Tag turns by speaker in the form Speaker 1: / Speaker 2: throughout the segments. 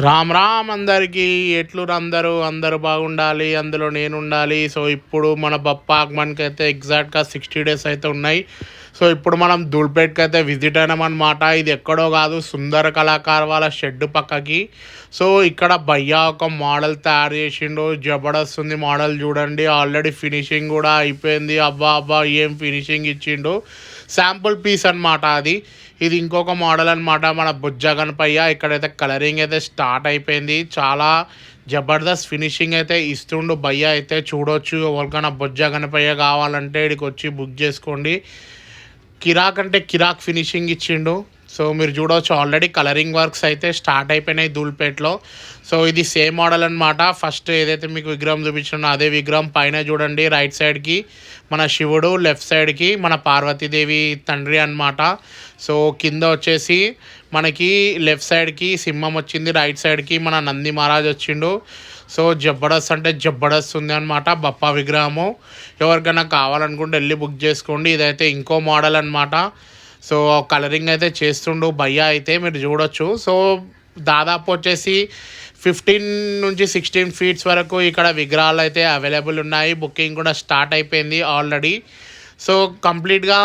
Speaker 1: రామ్ రామ్ అందరికీ అందరూ బాగుండాలి, అందులో నేను ఉండాలి. సో ఇప్పుడు మన బప్పా ఆగమన్కి అయితే ఎగ్జాక్ట్గా 60 డేస్ అయితే ఉన్నాయి. సో ఇప్పుడు మనం ధూల్పేట్కి అయితే విజిట్ అయినామన్నమాట. ఇది ఎక్కడో కాదు, సుందర కళాకార్ వాళ్ళ షెడ్ పక్కకి. సో ఇక్కడ భయ్యా ఒక మోడల్ తయారు చేసిండు, జబర్దస్త్ ఉంది మోడల్. చూడండి, ఆల్రెడీ ఫినిషింగ్ కూడా అయిపోయింది. అబ్బా అబ్బా ఏం ఫినిషింగ్ ఇచ్చిండు. శాంపుల్ పీస్ అనమాట అది. ఇది ఇంకొక మోడల్ అనమాట, మన బుజ్జ గణపయ్య. ఇక్కడైతే కలరింగ్ అయితే స్టార్ట్ అయిపోయింది. చాలా జబర్దస్త్ ఫినిషింగ్ అయితే ఇస్తుండు భయ్య. అయితే చూడొచ్చు, ఎవరికైనా బుజ్జ గణపయ్య కావాలంటే ఇక్కడికి వచ్చి బుక్ చేసుకోండి. కిరాక్ అంటే కిరాక్ ఫినిషింగ్ ఇచ్చిండు. సో మీరు చూడవచ్చు, ఆల్రెడీ కలరింగ్ వర్క్స్ అయితే స్టార్ట్ అయిపోయినాయి ధూల్పేట్లో. సో ఇది సేమ్ మోడల్ అనమాట. ఫస్ట్ ఏదైతే మీకు విగ్రహం చూపించానో అదే విగ్రహం. పైన చూడండి, రైట్ సైడ్కి మన శివుడు, లెఫ్ట్ సైడ్కి మన పార్వతీదేవి తండ్రి అనమాట. సో కింద వచ్చేసి మనకి లెఫ్ట్ సైడ్కి సింహం వచ్చింది, రైట్ సైడ్కి మన నంది మహారాజ్ వచ్చిండు. సో జబర్దస్త్ అంటే జబర్దస్త్ ఉంది అనమాట బప్పా విగ్రహము. ఎవరికైనా కావాలనుకుంటే వెళ్ళి బుక్ చేసుకోండి. ఇదైతే ఇంకో మోడల్ అనమాట. సో కలరింగ్ అయితే చేస్తుండు భయ్యా అయితే, మీరు చూడొచ్చు. సో దాదాపు వచ్చేసి 15 నుంచి 16 ఫీట్స్ వరకు ఇక్కడ విగ్రహాలు అయితే అవైలబుల్ ఉన్నాయి. బుకింగ్ కూడా స్టార్ట్ అయిపోయింది ఆల్రెడీ. సో కంప్లీట్గా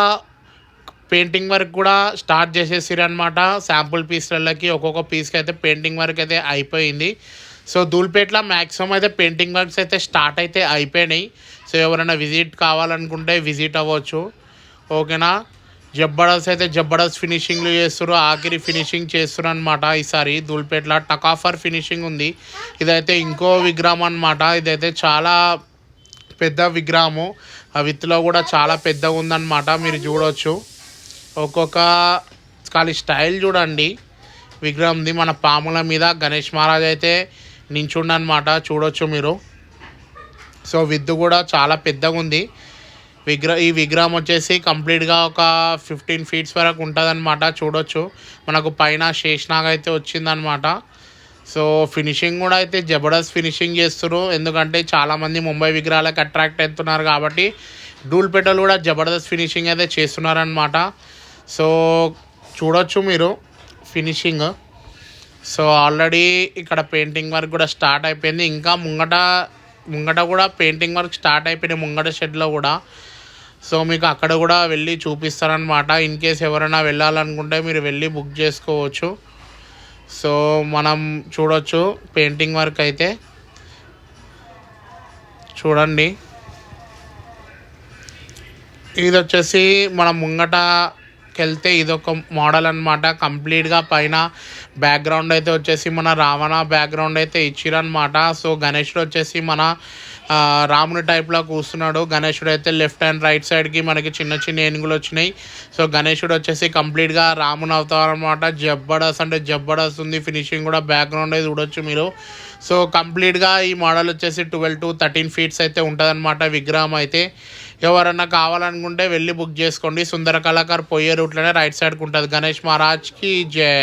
Speaker 1: పెయింటింగ్ వర్క్ కూడా స్టార్ట్ చేసేసారు అనమాట. శాంపుల్ పీస్లకి ఒక్కొక్క పీస్కి అయితే పెయింటింగ్ వర్క్ అయితే అయిపోయింది. సో ధూల్పేట్లో మ్యాక్సిమం అయితే పెయింటింగ్ వర్క్స్ అయితే స్టార్ట్ అయితే అయిపోయినాయి. సో ఎవరైనా విజిట్ కావాలనుకుంటే విజిట్ అవ్వచ్చు, ఓకేనా. జబర్దస్త్ అయితే జబర్దస్త్ ఫినిషింగ్లు చేస్తారు, ఆఖరి ఫినిషింగ్ చేస్తారు అనమాట. ఈసారి ధూల్పేట్లో టకాఫర్ ఫినిషింగ్ ఉంది. ఇదైతే ఇంకో విగ్రహం అనమాట. ఇదైతే చాలా పెద్ద విగ్రహము, ఆ విత్తులో కూడా చాలా పెద్దగా ఉందన్నమాట. మీరు చూడవచ్చు, ఒక్కొక్క ఖాళీ స్టైల్ చూడండి విగ్రహంది. మన పాముల మీద గణేష్ మహారాజ్ అయితే నించుండనమాట, చూడొచ్చు మీరు. సో విత్తు కూడా చాలా పెద్దగా ఉంది. ఈ విగ్రహం వచ్చేసి కంప్లీట్గా ఒక 15 ఫీట్స్ వరకు ఉంటుంది అనమాట. చూడొచ్చు, మనకు పైన శేషనాగ్ అయితే వచ్చిందనమాట. సో ఫినిషింగ్ కూడా అయితే జబర్దస్త్ ఫినిషింగ్ చేస్తారు, ఎందుకంటే చాలామంది ముంబై విగ్రహాలకు అట్రాక్ట్ అవుతున్నారు కాబట్టి ధూల్పేటలో కూడా జబర్దస్త్ ఫినిషింగ్ అయితే చేస్తున్నారనమాట. సో చూడొచ్చు మీరు ఫినిషింగ్. సో ఆల్రెడీ ఇక్కడ పెయింటింగ్ వర్క్ కూడా స్టార్ట్ అయిపోయింది. ఇంకా ముంగట కూడా పెయింటింగ్ వర్క్ స్టార్ట్ అయిపోయినాయి, ముంగట షెడ్లో కూడా. సో మీకు అక్కడ కూడా వెళ్ళి చూపిస్తారనమాట. ఇన్ కేస్ ఎవరైనా వెళ్ళాలనుకుంటే మీరు వెళ్ళి బుక్ చేసుకోవచ్చు. సో మనం చూడొచ్చు పెయింటింగ్ వర్క్ అయితే చూడండి. ఇది వచ్చేసి మనం ముంగటకి వెళ్తే ఇదొక మోడల్ అనమాట. కంప్లీట్గా పైన బ్యాక్గ్రౌండ్ అయితే వచ్చేసి మన రావణ బ్యాక్గ్రౌండ్ అయితే ఇచ్చిరనమాట. సో గణేశుడు వచ్చేసి మన రాముని టైప్లో కూర్చున్నాడు. గణేశుడు అయితే లెఫ్ట్ అండ్ రైట్ సైడ్కి మనకి చిన్న చిన్న ఏనుగులు వచ్చినాయి. సో గణేశుడు వచ్చేసి కంప్లీట్గా రాముని అవుతారు అనమాట. జబర్దస్త్ అంటే జబర్దస్త్ ఉంది. ఫినిషింగ్ కూడా బ్యాక్గ్రౌండ్ అయితే చూడొచ్చు మీరు. సో కంప్లీట్గా ఈ మోడల్ వచ్చేసి 12 to 13 ఫీట్స్ అయితే ఉంటుంది అనమాట విగ్రహం అయితే. ఎవరన్నా కావాలనుకుంటే వెళ్ళి బుక్ చేసుకోండి. సుందర కళాకార్ పోయే రూట్లోనే రైట్ సైడ్కి ఉంటుంది. గణేష్ మహారాజ్కి జై.